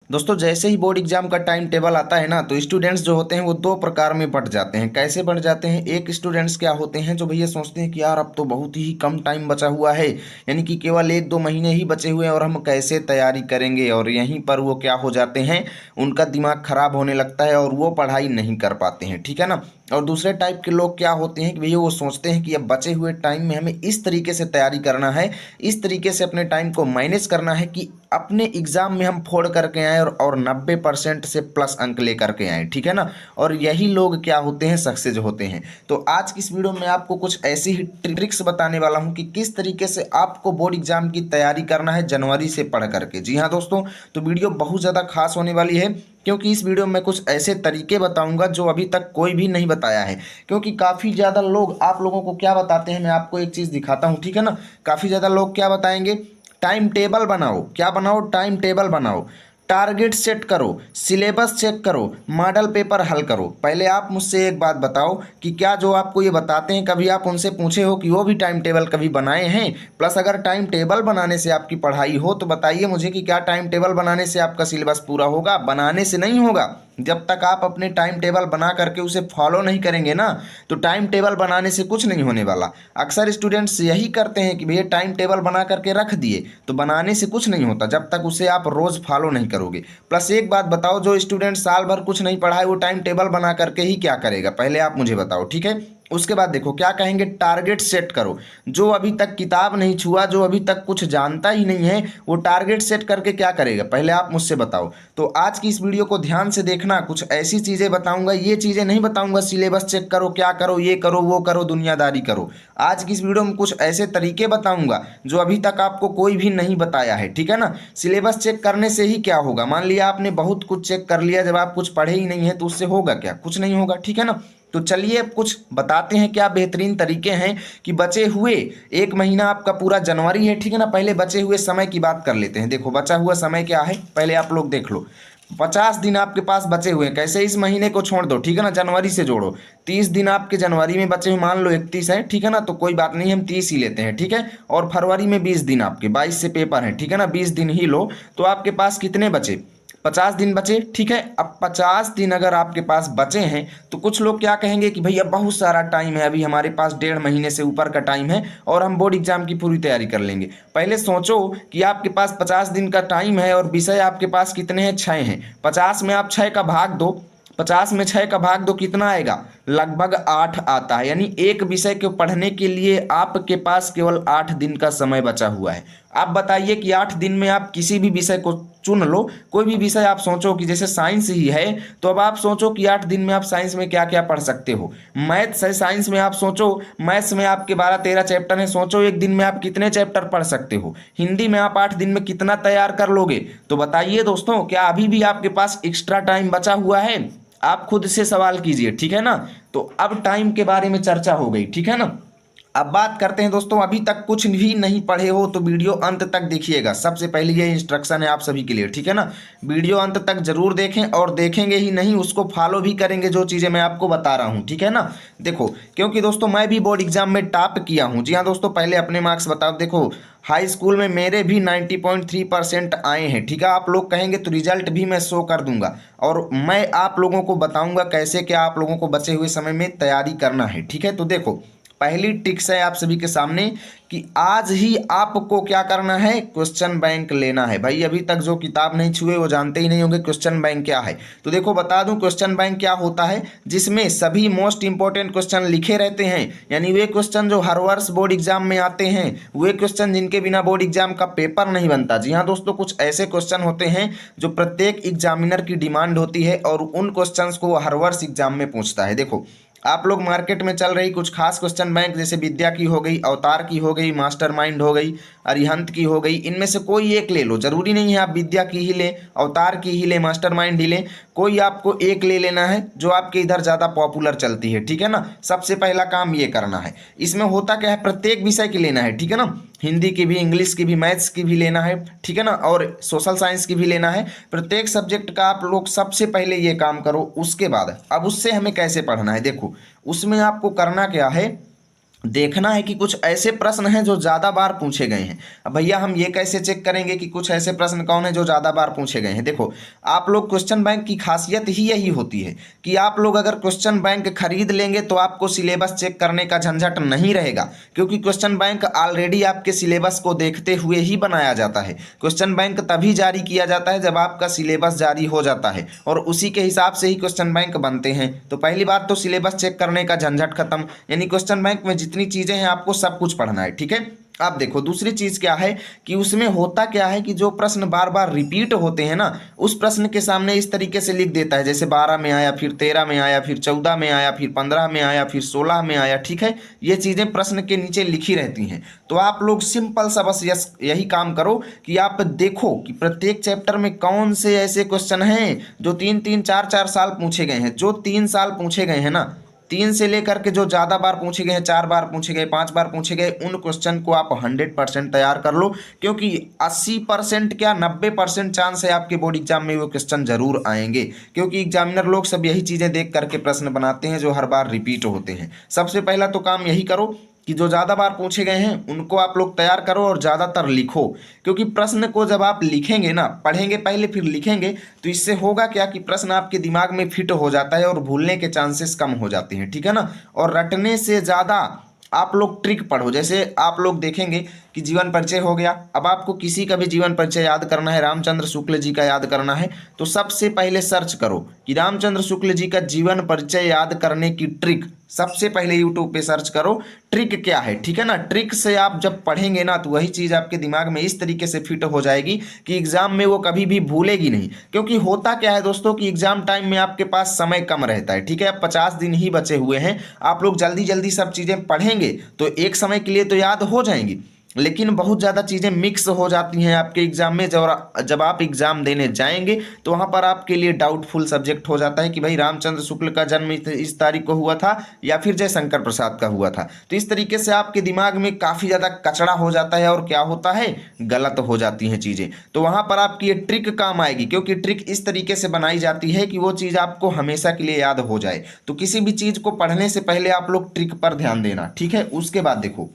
दोस्तों जैसे ही board exam का टाइम टेबल आता है ना, तो स्टूडेंट्स जो होते हैं वो दो प्रकार में बंट जाते हैं। कैसे बंट जाते हैं? एक स्टूडेंट्स क्या होते हैं जो भैया सोचते हैं कि यार अब तो बहुत ही कम टाइम बचा हुआ है, यानी कि केवल 1-2 महीने ही बचे हुए हैं और हम कैसे तैयारी करेंगे, और यहीं पर वो क्या हो जाते हैं, उनका दिमाग खराब होने लगता है और वो पढ़ाई नहीं कर पाते हैं। ठीक है ना। और दूसरे टाइप के लोग क्या होते हैं कि भैया वो सोचते हैं कि अब बचे हुए टाइम में हमें इस तरीके से तैयारी करना है, इस तरीके से अपने टाइम को मैनेज करना है कि अपने एग्जाम में हम फोड़ करके आए और 90% से प्लस अंक लेकर के आए। ठीक है ना। और यही लोग क्या होते हैं, सक्सेस होते हैं। तो आज की इस वीडियो में आपको कुछ ऐसी ही ट्रिक्स बताने वाला हूं कि किस तरीके से आपको बोर्ड एग्जाम की तैयारी करना है जनवरी से पढ़ करके। जी हाँ दोस्तों, तो वीडियो बहुत ज़्यादा खास होने वाली है, क्योंकि इस वीडियो में कुछ ऐसे तरीके बताऊंगा जो अभी तक कोई भी नहीं बताया है। क्योंकि काफ़ी ज़्यादा लोग आप लोगों को क्या बताते हैं, मैं आपको एक चीज़ दिखाता हूँ। ठीक है ना। काफ़ी ज़्यादा लोग क्या बताएंगे, टाइम टेबल बनाओ। क्या बनाओ? टाइम टेबल बनाओ, टारगेट सेट करो, सिलेबस चेक करो, मॉडल पेपर हल करो। पहले आप मुझसे एक बात बताओ कि क्या जो आपको ये बताते हैं कभी आप उनसे पूछे हो कि वो भी टाइम टेबल कभी बनाए हैं? प्लस अगर टाइम टेबल बनाने से आपकी पढ़ाई हो तो बताइए मुझे कि क्या टाइम टेबल बनाने से आपका सिलेबस पूरा होगा? बनाने से नहीं होगा। जब तक आप अपने टाइम टेबल बना करके उसे फॉलो नहीं करेंगे ना, तो टाइम टेबल बनाने से कुछ नहीं होने वाला। अक्सर स्टूडेंट्स यही करते हैं कि भैया टाइम टेबल बना करके रख दिए, तो बनाने से कुछ नहीं होता जब तक उसे आप रोज़ फॉलो नहीं करोगे। प्लस एक बात बताओ, जो स्टूडेंट साल भर कुछ नहीं पढ़ा है वो टाइम टेबल बना करके ही क्या करेगा? पहले आप मुझे बताओ। ठीक है। उसके बाद देखो क्या कहेंगे, टारगेट सेट करो। जो अभी तक किताब नहीं छुआ, जो अभी तक कुछ जानता ही नहीं है, वो टारगेट सेट करके क्या करेगा? पहले आप मुझसे बताओ। तो आज की इस वीडियो को ध्यान से देखना, कुछ ऐसी चीज़ें बताऊंगा, ये चीज़ें नहीं बताऊंगा सिलेबस चेक करो, क्या करो, ये करो, वो करो, दुनियादारी करो। आज की इस वीडियो में कुछ ऐसे तरीके बताऊंगा जो अभी तक आपको कोई भी नहीं बताया है। ठीक है ना। सिलेबस चेक करने से ही क्या होगा, मान लिया आपने बहुत कुछ चेक कर लिया, जब आप कुछ पढ़े ही नहीं है तो उससे होगा क्या? कुछ नहीं होगा। ठीक है ना। तो चलिए अब कुछ बताते हैं क्या बेहतरीन तरीके हैं कि बचे हुए 1 महीना आपका पूरा जनवरी है। ठीक है ना। पहले बचे हुए समय की बात कर लेते हैं। देखो बचा हुआ समय क्या है, पहले आप लोग देख लो। 50 दिन आपके पास बचे हुए हैं। कैसे? इस महीने को छोड़ दो, ठीक है ना, जनवरी से जोड़ो। 30 दिन आपके जनवरी में बचे हुए, मान लो 31 है, ठीक है ना, तो कोई बात नहीं, हम 30 ही लेते हैं। ठीक है। और फरवरी में 20 दिन आपके, 22 से पेपर है, ठीक है ना, 20 दिन ही लो। तो आपके पास कितने बचे? 50 दिन बचे। ठीक है। अब 50 दिन अगर आपके पास बचे हैं तो कुछ लोग क्या कहेंगे कि भैया बहुत सारा टाइम है, अभी हमारे पास 1.5 महीने से ऊपर का टाइम है और हम बोर्ड एग्जाम की पूरी तैयारी कर लेंगे। पहले सोचो कि आपके पास 50 दिन का टाइम है और विषय आपके पास कितने हैं? 6 हैं। 50 में आप 6 का भाग दो, 50 में 6 का भाग दो, कितना आएगा? लगभग 8 आता है। यानी एक विषय को पढ़ने के लिए आपके पास केवल 8 दिन का समय बचा हुआ है। आप बताइए कि 8 दिन में आप किसी भी विषय को चुन लो, कोई भी विषय आप सोचो कि जैसे साइंस ही है, तो अब आप सोचो कि 8 दिन में आप साइंस में क्या क्या पढ़ सकते हो। मैथ्स है, साइंस में आप सोचो, मैथ्स में आपके 12-13 चैप्टर हैं, सोचो एक दिन में आप कितने चैप्टर पढ़ सकते हो। हिंदी में आप 8 दिन में कितना तैयार कर लोगे? तो बताइए दोस्तों, क्या अभी भी आपके पास एक्स्ट्रा टाइम बचा हुआ है? आप खुद से सवाल कीजिए। ठीक है ना। तो अब टाइम के बारे में चर्चा हो गई। ठीक है ना। अब बात करते हैं दोस्तों, अभी तक कुछ भी नहीं पढ़े हो तो वीडियो अंत तक देखिएगा। सबसे पहले ये इंस्ट्रक्शन है आप सभी के लिए। ठीक है ना। वीडियो अंत तक जरूर देखें, और देखेंगे ही नहीं, उसको फॉलो भी करेंगे जो चीज़ें मैं आपको बता रहा हूँ। ठीक है ना। देखो, क्योंकि दोस्तों मैं भी बोर्ड एग्जाम में टॉप किया हूँ। जी हाँ दोस्तों, पहले अपने मार्क्स बताओ। देखो हाई स्कूल में मेरे भी 90.3% आए हैं। ठीक है। आप लोग कहेंगे तो रिजल्ट भी मैं शो कर दूंगा, और मैं आप लोगों को बताऊंगा कैसे क्या आप लोगों को बचे हुए समय में तैयारी करना है। ठीक है। तो देखो, पहली टिप्स है आप सभी के सामने कि आज ही आपको क्या करना है, क्वेश्चन बैंक लेना है। भाई अभी तक जो किताब नहीं छुए वो जानते ही नहीं होंगे क्वेश्चन बैंक क्या है। तो देखो बता दूं, क्वेश्चन बैंक क्या होता है, जिसमें सभी मोस्ट इंपॉर्टेंट क्वेश्चन लिखे रहते हैं। यानी वे क्वेश्चन जो हर वर्ष बोर्ड एग्जाम में आते हैं, वे क्वेश्चन जिनके बिना बोर्ड एग्जाम का पेपर नहीं बनता। जी हाँ दोस्तों, कुछ ऐसे क्वेश्चन होते हैं जो प्रत्येक एग्जामिनर की डिमांड होती है, और उन क्वेश्चंस को हर वर्ष एग्जाम में पूछता है। देखो आप लोग मार्केट में चल रही कुछ खास क्वेश्चन बैंक, जैसे विद्या की हो गई, अवतार की हो गई, मास्टरमाइंड हो गई, अरिहंत की हो गई, इनमें से कोई एक ले लो। जरूरी नहीं है आप विद्या की ही ले, अवतार की ही ले, मास्टरमाइंड ही ले, कोई आपको एक ले लेना है जो आपके इधर ज़्यादा पॉपुलर चलती है। ठीक है ना। सबसे पहला काम ये करना है। इसमें होता क्या है, प्रत्येक विषय की लेना है। ठीक है ना। हिंदी की भी, इंग्लिश की भी, मैथ्स की भी लेना है। ठीक है ना। और सोशल साइंस की भी लेना है। प्रत्येक सब्जेक्ट का आप लोग सबसे पहले ये काम करो। उसके बाद अब उससे हमें कैसे पढ़ना है, देखो उसमें आपको करना क्या है, देखना है कि कुछ ऐसे प्रश्न हैं जो ज़्यादा बार पूछे गए हैं। अब भैया हम ये कैसे चेक करेंगे कि कुछ ऐसे प्रश्न कौन है जो ज़्यादा बार पूछे गए हैं? देखो, आप लोग क्वेश्चन बैंक की खासियत ही यही होती है कि आप लोग अगर क्वेश्चन बैंक खरीद लेंगे तो आपको सिलेबस चेक करने का झंझट नहीं रहेगा, क्योंकि क्वेश्चन बैंक ऑलरेडी आपके सिलेबस को देखते हुए ही बनाया जाता है। क्वेश्चन बैंक तभी जारी किया जाता है जब आपका सिलेबस जारी हो जाता है, और उसी के हिसाब से ही क्वेश्चन बैंक बनते हैं। तो पहली बात तो सिलेबस चेक करने का झंझट खत्म, यानी क्वेश्चन बैंक में जितनी चीजें हैं आपको सब कुछ पढ़ना है, ठीक है। अब देखो दूसरी चीज क्या है कि उसमें होता क्या है कि जो प्रश्न बार बार रिपीट होते हैं ना, उस प्रश्न के सामने इस तरीके से लिख देता है, जैसे 12 में आया, फिर 13 में आया, फिर 14 में आया, फिर 15 में आया, फिर 16 में आया, ठीक है। ये चीजें प्रश्न के नीचे लिखी रहती हैं। तो आप लोग सिंपल सा बस यही काम करो कि आप देखो कि प्रत्येक चैप्टर में कौन से ऐसे क्वेश्चन हैं जो 3-3, 4-4 साल पूछे गए हैं। जो 3 साल पूछे गए हैं ना, 3 से लेकर के जो ज़्यादा बार पूछे गए हैं, 4 बार पूछे गए, 5 बार पूछे गए, उन क्वेश्चन को आप 100% तैयार कर लो, क्योंकि 80% क्या 90% चांस है आपके बोर्ड एग्जाम में वो क्वेश्चन जरूर आएंगे, क्योंकि एग्जामिनर लोग सब यही चीज़ें देख करके प्रश्न बनाते हैं जो हर बार रिपीट होते हैं। सबसे पहला तो काम यही करो कि जो ज़्यादा बार पूछे गए हैं उनको आप लोग तैयार करो और ज़्यादातर लिखो, क्योंकि प्रश्न को जब आप लिखेंगे ना, पढ़ेंगे पहले फिर लिखेंगे, तो इससे होगा क्या कि प्रश्न आपके दिमाग में फिट हो जाता है और भूलने के चांसेस कम हो जाते हैं, ठीक है ना। और रटने से ज़्यादा आप लोग ट्रिक पढ़ो। जैसे आप लोग देखेंगे कि जीवन परिचय हो गया, अब आपको किसी का भी जीवन परिचय याद करना है, रामचंद्र शुक्ल जी का याद करना है, तो सबसे पहले सर्च करो कि रामचंद्र शुक्ल जी का जीवन परिचय याद करने की ट्रिक। सबसे पहले यूट्यूब पे सर्च करो ट्रिक क्या है, ठीक है ना। ट्रिक से आप जब पढ़ेंगे ना तो वही चीज़ आपके दिमाग में इस तरीके से फिट हो जाएगी कि एग्जाम में वो कभी भी भूलेगी नहीं। क्योंकि होता क्या है दोस्तों कि एग्जाम टाइम में आपके पास समय कम रहता है, ठीक है। अब 50 दिन ही बचे हुए हैं, आप लोग जल्दी जल्दी सब चीज़ें पढ़ेंगे तो एक समय के लिए तो याद हो जाएंगी, लेकिन बहुत ज़्यादा चीज़ें मिक्स हो जाती हैं आपके एग्जाम में। जब आप एग्जाम देने जाएंगे तो वहाँ पर आपके लिए डाउटफुल सब्जेक्ट हो जाता है कि भाई रामचंद्र शुक्ल का जन्म इस तारीख को हुआ था या फिर जयशंकर प्रसाद का हुआ था। तो इस तरीके से आपके दिमाग में काफ़ी ज़्यादा कचड़ा हो जाता है और क्या होता है, गलत हो जाती हैं चीज़ें। तो वहाँ पर आपकी ये ट्रिक काम आएगी, क्योंकि ट्रिक इस तरीके से बनाई जाती है कि वो चीज़ आपको हमेशा के लिए याद हो जाए। तो किसी भी चीज़ को पढ़ने से पहले आप लोग ट्रिक पर ध्यान देना, ठीक है। उसके बाद देखो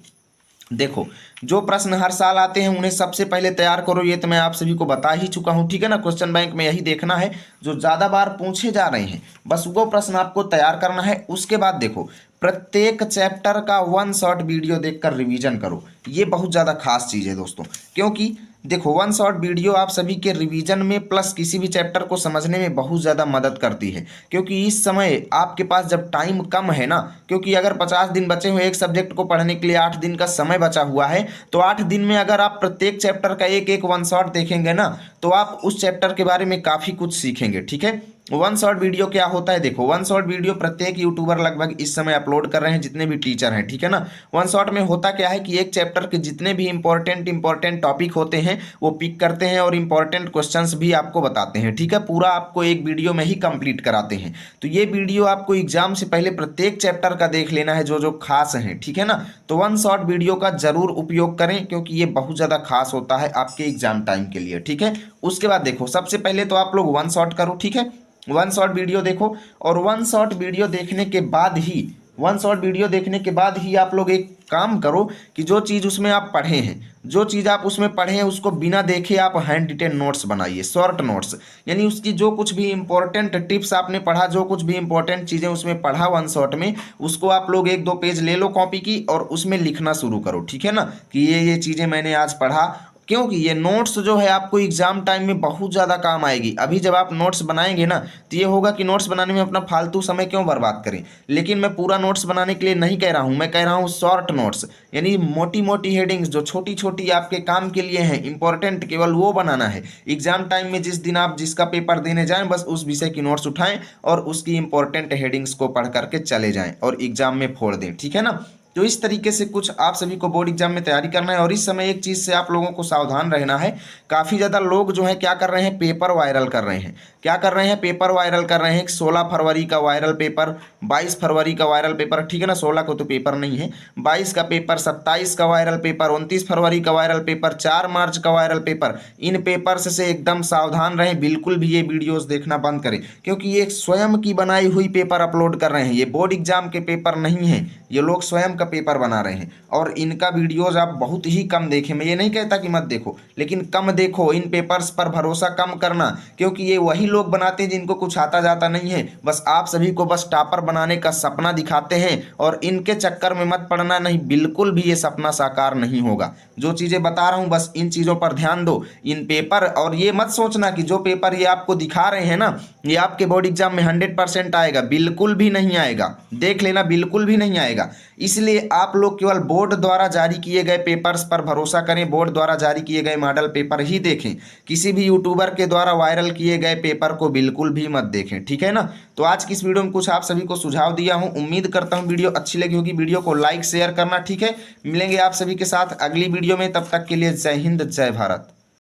देखो जो प्रश्न हर साल आते हैं उन्हें सबसे पहले तैयार करो, ये तो मैं आप सभी को बता ही चुका हूं, ठीक है ना। क्वेश्चन बैंक में यही देखना है जो ज्यादा बार पूछे जा रहे हैं, बस वो प्रश्न आपको तैयार करना है। उसके बाद देखो प्रत्येक चैप्टर का 1 शॉर्ट वीडियो देखकर रिवीजन करो। ये बहुत ज़्यादा खास चीज़ है दोस्तों, क्योंकि देखो 1 शॉर्ट वीडियो आप सभी के रिवीजन में प्लस किसी भी चैप्टर को समझने में बहुत ज़्यादा मदद करती है। क्योंकि इस समय आपके पास जब टाइम कम है ना, क्योंकि अगर 50 दिन बचे हुए एक सब्जेक्ट को पढ़ने के लिए 8 दिन का समय बचा हुआ है, तो 8 दिन में अगर आप प्रत्येक चैप्टर का एक एक 1 शॉर्ट देखेंगे ना, तो आप उस चैप्टर के बारे में काफ़ी कुछ सीखेंगे, ठीक है। 1 शॉर्ट वीडियो क्या होता है, देखो 1 शॉर्ट वीडियो प्रत्येक यूट्यूबर लगभग इस समय अपलोड कर रहे हैं, जितने भी टीचर हैं, ठीक है ना। 1 शॉर्ट में होता क्या है कि एक चैप्टर के जितने भी इंपॉर्टेंट टॉपिक होते हैं वो पिक करते हैं और इंपॉर्टेंट क्वेश्चंस भी आपको बताते हैं, ठीक है। पूरा आपको एक वीडियो में ही कंप्लीट कराते हैं। तो ये वीडियो आपको एग्जाम से पहले प्रत्येक चैप्टर का देख लेना है जो जो खास है, ठीक है ना। तो 1 शॉर्ट वीडियो का जरूर उपयोग करें, क्योंकि ये बहुत ज़्यादा खास होता है आपके एग्जाम टाइम के लिए, ठीक है। उसके बाद देखो सबसे पहले तो आप लोग 1 शॉर्ट करो, ठीक है। 1 शॉर्ट वीडियो देखो, और 1 शॉर्ट वीडियो देखने के बाद ही 1 शॉर्ट वीडियो देखने के बाद ही आप लोग एक काम करो कि जो चीज़ उसमें आप पढ़े हैं, जो चीज़ आप उसमें पढ़े हैं उसको बिना देखे आप हैंड रिटेन नोट्स बनाइए, शॉर्ट नोट्स। यानी उसकी जो कुछ भी इंपॉर्टेंट टिप्स आपने पढ़ा, जो कुछ भी इंपॉर्टेंट चीज़ें उसमें पढ़ा 1 शॉर्ट में, उसको आप लोग 1-2 पेज ले लो कॉपी की और उसमें लिखना शुरू करो, ठीक है ना। कि ये चीज़ें मैंने आज पढ़ा, क्योंकि ये नोट्स जो है आपको एग्जाम टाइम में बहुत ज़्यादा काम आएगी। अभी जब आप नोट्स बनाएंगे ना तो ये होगा कि नोट्स बनाने में अपना फालतू समय क्यों बर्बाद करें। लेकिन मैं पूरा नोट्स बनाने के लिए नहीं कह रहा हूँ, मैं कह रहा हूँ शॉर्ट नोट्स, यानी मोटी मोटी हेडिंग्स जो छोटी छोटी आपके काम के लिए हैं, इंपॉर्टेंट, केवल वो बनाना है। एग्जाम टाइम में जिस दिन आप जिसका पेपर देने जाएं बस उस विषय की नोट्स उठाएं और उसकी इंपॉर्टेंट हेडिंग्स को पढ़ करके चले जाएं और एग्जाम में फोड़ दें, ठीक है ना। तो इस तरीके से कुछ आप सभी को बोर्ड एग्जाम में तैयारी करना है। और इस समय एक चीज़ से आप लोगों को सावधान रहना है, काफ़ी ज़्यादा लोग जो है क्या कर रहे हैं, पेपर वायरल कर रहे हैं। क्या कर रहे हैं, पेपर वायरल कर रहे हैं। 16 फरवरी का वायरल पेपर, 22 फरवरी का वायरल पेपर, ठीक है ना। 16 को तो पेपर नहीं है, 22 का पेपर, 27 का वायरल पेपर, 29 फरवरी का वायरल पेपर, 4 मार्च का वायरल पेपर। इन पेपर्स से एकदम सावधान रहें, बिल्कुल भी ये वीडियोस देखना बंद करें, क्योंकि ये स्वयं की बनाई हुई पेपर अपलोड कर रहे हैं। ये बोर्ड एग्जाम के पेपर नहीं है, ये लोग स्वयं का पेपर बना रहे हैं और इनका वीडियोज आप बहुत ही कम देखें, मैं ये नहीं कहता कि मत देखो, लेकिन कम देखो, इन पेपर्स पर भरोसा कम करना, क्योंकि ये वही लोग बनाते हैं जिनको कुछ आता जाता नहीं है, बस आप सभी को बस टॉपर बनाने का सपना दिखाते हैं और इनके चक्कर में मत पड़ना, नहीं बिल्कुल भी ये सपना साकार नहीं होगा। जो चीज़ें बता रहा हूँ बस इन चीज़ों पर ध्यान दो, इन पेपर, और ये मत सोचना कि जो पेपर ये आपको दिखा रहे हैं ना ये आपके बोर्ड एग्जाम में 100% आएगा, बिल्कुल भी नहीं आएगा, देख लेना बिल्कुल भी नहीं आएगा। इसलिए आप लोग केवल बोर्ड द्वारा जारी किए गए पेपर्स पर भरोसा करें, बोर्ड द्वारा जारी किए गए मॉडल पेपर ही देखें, किसी भी यूट्यूबर के द्वारा वायरल किए गए पेपर को बिल्कुल भी मत देखें, ठीक है ना। तो आज की इस वीडियो में कुछ आप सभी को सुझाव दिया हूं, उम्मीद करता हूं वीडियो अच्छी लगी होगी। वीडियो को लाइक शेयर करना, ठीक है। मिलेंगे आप सभी के साथ अगली वीडियो में, तब तक के लिए जय हिंद जय भारत।